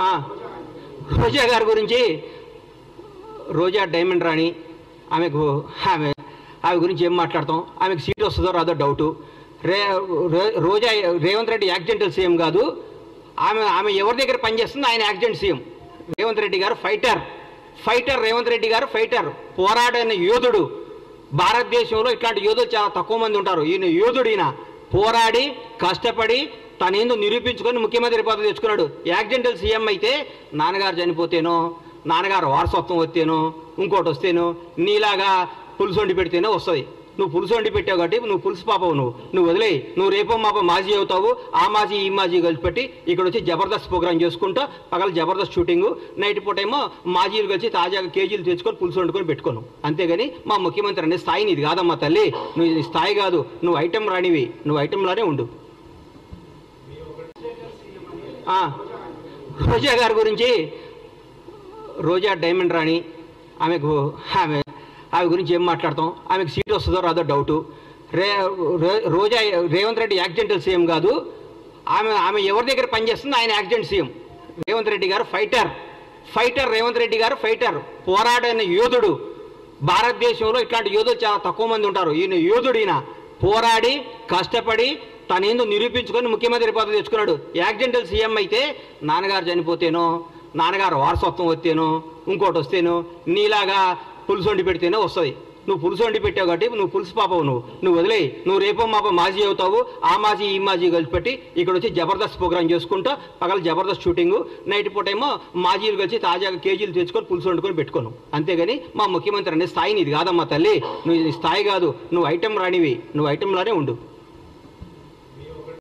ఆ, రోజా గారి గురించి రోజా డైమండ్ రాణి ఆమె గురించి ఏం మాట్లాడతాం? ఆమెకు సీట్ వస్తుందో రాదో డౌటు. రోజా రేవంత్ రెడ్డి యాక్సిడెంటల్ సీఎం కాదు, ఆమె ఎవరి దగ్గర పనిచేస్తుంది? ఆయన యాక్సిడెంట్ సీఎం. రేవంత్ రెడ్డి గారు ఫైటర్ రేవంత్ రెడ్డి గారు ఫైటర్, పోరాడిన యోధుడు. భారతదేశంలో ఇట్లాంటి యోధులు చాలా తక్కువ మంది ఉంటారు. ఈయన యోధుడు, ఈయన పోరాడి కష్టపడి తనేందో నిరూపించుకొని ముఖ్యమంత్రి పదవి తెచ్చుకున్నాడు. యాక్సిడెంటల్ సీఎం అయితే నాన్నగారు చనిపోతేనో, నాన్నగారు వారసత్వం వస్తేనో, ఇంకోటి వస్తేనో, నీలాగా పులుసు వండి పెడితేనే వస్తుంది. నువ్వు పులుసు వండి పెట్టావు కాబట్టి నువ్వు పులుసు పాపవు. నువ్వు వదిలేయి. నువ్వు రేపో మాపో మాజీ అవుతావు. ఆ మాజీ ఈ మాజీ కలిసి పెట్టి ఇక్కడ వచ్చి జబర్దస్త్ ప్రోగ్రామ్ చేసుకుంటూ పగల జబర్దస్త్ షూటింగు, నైట్ పూట ఏమో మాజీలు కలిసి తాజాగా కేజీలు తెచ్చుకొని పులుసు వండుకొని పెట్టుకోను. అంతేగాని మా ముఖ్యమంత్రి అనే స్థాయి నీది కాదమ్మా తల్లి. నువ్వు ఈ స్థాయి కాదు, నువ్వు ఐటెం రానివి, నువ్వు ఐటెంలానే ఉండు. రోజా గారి గురించి రోజా డైమండ్ రాణి ఆమె గురించి ఏం మాట్లాడతాం? ఆమెకు సీట్ వస్తుందో రాదో డౌటు. రోజా రేవంత్ రెడ్డి యాక్సిడెంటల్ సీఎం కాదు, ఆమె ఎవరి దగ్గర పనిచేస్తుంది? ఆయన యాక్సిడెంట్ సీఎం. రేవంత్ రెడ్డి గారు ఫైటర్ రేవంత్ రెడ్డి గారు ఫైటర్, పోరాడిన యోధుడు. భారతదేశంలో ఇట్లాంటి యోధులు చాలా తక్కువ మంది ఉంటారు. ఈయన యోధుడు, ఈయన పోరాడి కష్టపడి తనేందో నిరూపించుకొని ముఖ్యమంత్రి పదవి తెచ్చుకున్నాడు. యాక్సిడెంటల్ సీఎం అయితే నాన్నగారు చనిపోతేనో, నాన్నగారు వారసత్వం వస్తేనో, ఇంకోటి వస్తేనో, నీలాగా పులుసు వండి పెడితేనే వస్తుంది. నువ్వు పులుసు వండి పెట్టావు కాబట్టి నువ్వు పులుసు పాపవు. నువ్వు వదిలేయి. నువ్వు రేపో మాపో మాజీ అవుతావు. ఆ మాజీ ఈ మాజీ కలిసి పెట్టి ఇక్కడ వచ్చి జబర్దస్త్ ప్రోగ్రామ్ చేసుకుంటూ పగల జబర్దస్త్ షూటింగు, నైట్ పూట ఏమో మాజీలు కలిసి తాజాగా కేజీలు తెచ్చుకొని పులుసు వండుకొని పెట్టుకోను. అంతేగాని మా ముఖ్యమంత్రి అనే స్థాయి నీది కాదమ్మా తల్లి. నువ్వు ఈ స్థాయి కాదు, నువ్వు ఐటెం రానివి, నువ్వు ఐటెంలానే ఉండు.